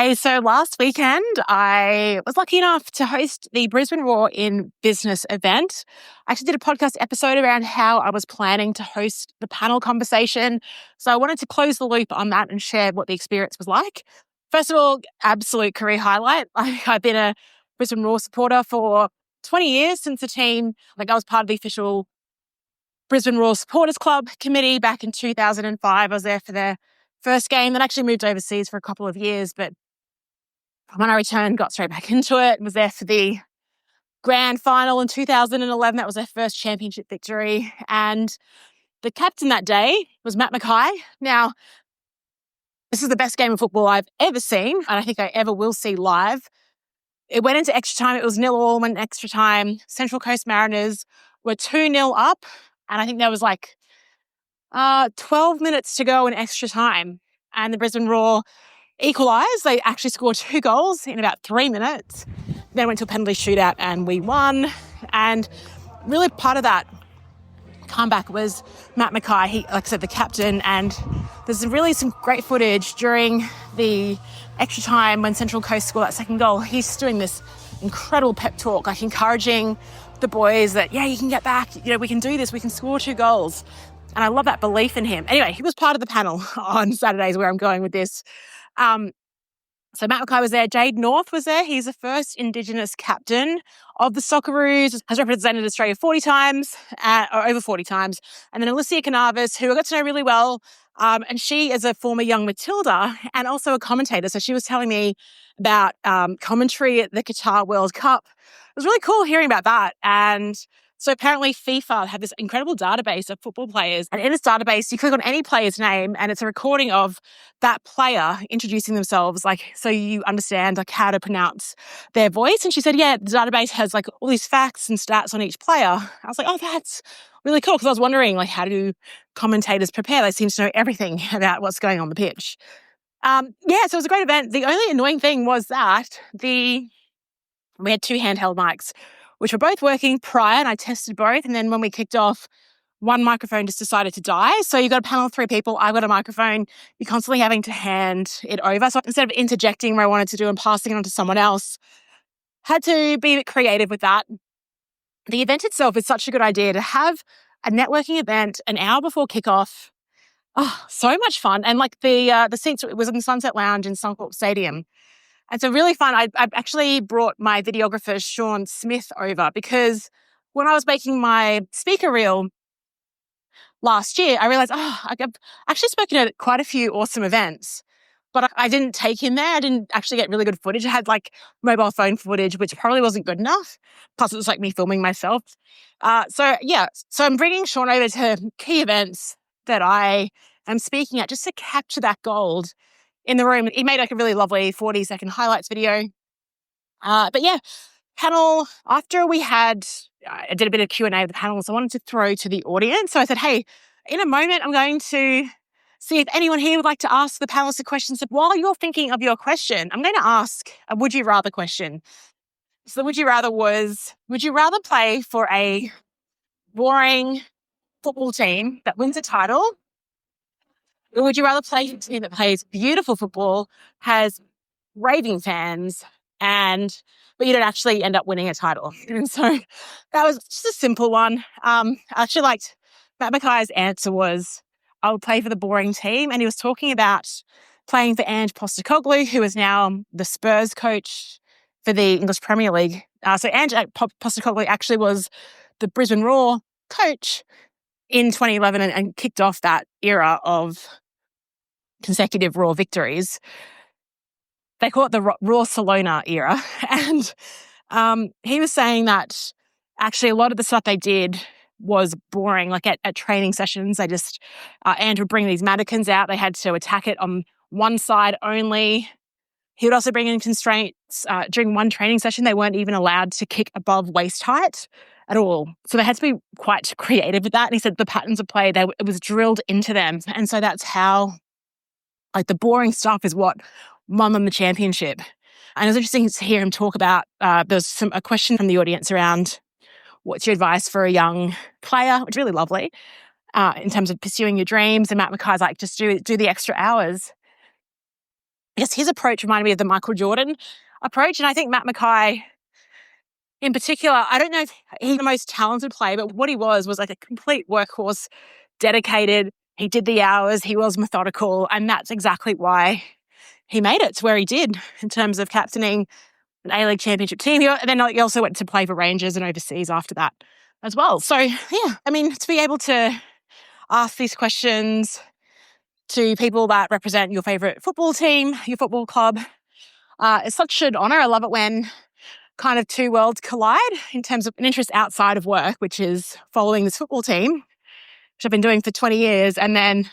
Hey, so last weekend I was lucky enough to host the Brisbane Roar in Business event. I actually did a podcast episode around how I was planning to host the panel conversation. So I wanted to close the loop on that and share what the experience was like. First of all, absolute career highlight. I've been a Brisbane Roar supporter for 20 years since the team. I was part of the official Brisbane Roar Supporters Club committee back in 2005. I was there for their first game, then actually moved overseas for a couple of years, but when I returned, got straight back into it, was there for the grand final in 2011. That was their first championship victory. And the captain that day was Matt McKay. Now, this is the best game of football I've ever seen, and I think I ever will see live. It went into extra time. It was 0-0, went extra time. Central Coast Mariners were 2-0 up, and I think there was 12 minutes to go in extra time. And the Brisbane Roar equalised. They actually scored 2 goals in about 3 minutes. Then went to a penalty shootout and we won. And really part of that comeback was Matt McKay. He, like I said, the captain. And there's really some great footage during the extra time when Central Coast scored that second goal. He's doing this incredible pep talk, encouraging the boys that, yeah, you can get back. We can do this. We can score 2 goals. And I love that belief in him. Anyway, he was part of the panel on Saturdays, where I'm going with this. So Matt McKay was there. Jade North was there. He's the first Indigenous captain of the Socceroos, has represented Australia 40 times, or over 40 times. And then Alicia Canavis, who I got to know really well. And she is a former Young Matilda and also a commentator. So she was telling me about commentary at the Qatar World Cup. It was really cool hearing about that. And so apparently FIFA have this incredible database of football players. And in this database, you click on any player's name and it's a recording of that player introducing themselves, so you understand how to pronounce their voice. And she said, yeah, the database has all these facts and stats on each player. I was like, oh, that's really cool. Because I was wondering, how do commentators prepare? They seem to know everything about what's going on the pitch. So it was a great event. The only annoying thing was that we had 2 handheld mics, which were both working prior, and I tested both. And then when we kicked off, one microphone just decided to die. So you got a panel of 3 people, I got a microphone, you're constantly having to hand it over. So instead of interjecting where I wanted to do and passing it on to someone else, had to be a bit creative with that. The event itself is such a good idea to have a networking event an hour before kickoff. Oh, so much fun. And the seats, it was in the Sunset Lounge in Suncorp Stadium. And so really fun. I actually brought my videographer, Sean Smith, over because when I was making my speaker reel last year, I realised, I've actually spoken at quite a few awesome events, but I didn't take him there. I didn't actually get really good footage. I had mobile phone footage, which probably wasn't good enough. Plus it was me filming myself. So I'm bringing Sean over to key events that I am speaking at just to capture that gold in the room. He made a really lovely 40-second highlights video. Panel, after we had, I did a bit of Q&A with the panel, so I wanted to throw to the audience. So I said, hey, in a moment, I'm going to see if anyone here would like to ask the panelists a question. So while you're thinking of your question, I'm going to ask a would you rather question. So the would you rather was, would you rather play for a boring football team that wins a title, or would you rather play for a team that plays beautiful football, has raving fans, but you don't actually end up winning a title? And so that was just a simple one. I actually liked Matt McKay's answer was, I would play for the boring team. And he was talking about playing for Ange Postecoglou, who is now the Spurs coach for the English Premier League. So Ange Postecoglou actually was the Brisbane Roar coach in 2011 and kicked off that era of consecutive Roar victories. They call it the Roar Salona era. And he was saying that actually a lot of the stuff they did was boring. At training sessions, they just, Andrew would bring these mannequins out. They had to attack it on one side only. He would also bring in constraints. During one training session, they weren't even allowed to kick above waist height at all. So they had to be quite creative with that. And he said the patterns of play, it was drilled into them. And so that's how, the boring stuff is what won them the championship. And it was interesting to hear him talk about, there's a question from the audience around what's your advice for a young player, which is really lovely, in terms of pursuing your dreams. And Matt McKay's just do the extra hours. guess his approach reminded me of the Michael Jordan approach. And I think Matt McKay in particular, I don't know if he's the most talented player, but what he was like a complete workhorse, dedicated. He did the hours, he was methodical, and that's exactly why he made it to where he did in terms of captaining an A-League championship team. And then he also went to play for Rangers and overseas after that as well. So, yeah, I mean, to be able to ask these questions to people that represent your favourite football team, your football club, it's such an honour. I love it when kind of two worlds collide in terms of an interest outside of work, which is following this football team, which I've been doing for 20 years, and then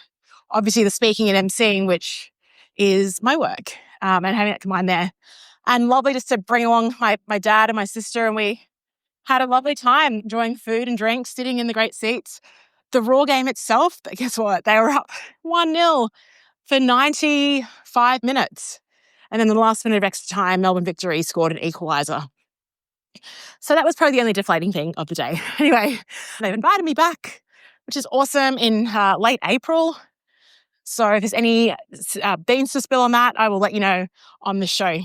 obviously the speaking and emceeing, which is my work, and having that combined there. And lovely just to bring along my dad and my sister, and we had a lovely time enjoying food and drinks, sitting in the great seats. The Roar game itself, but guess what? They were up 1-0 for 95 minutes. And then in the last minute of extra time, Melbourne Victory scored an equaliser. So that was probably the only deflating thing of the day. Anyway, they've invited me back, which is awesome, in late April. So if there's any beans to spill on that, I will let you know on the show.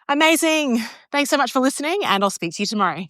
Amazing. Thanks so much for listening, and I'll speak to you tomorrow.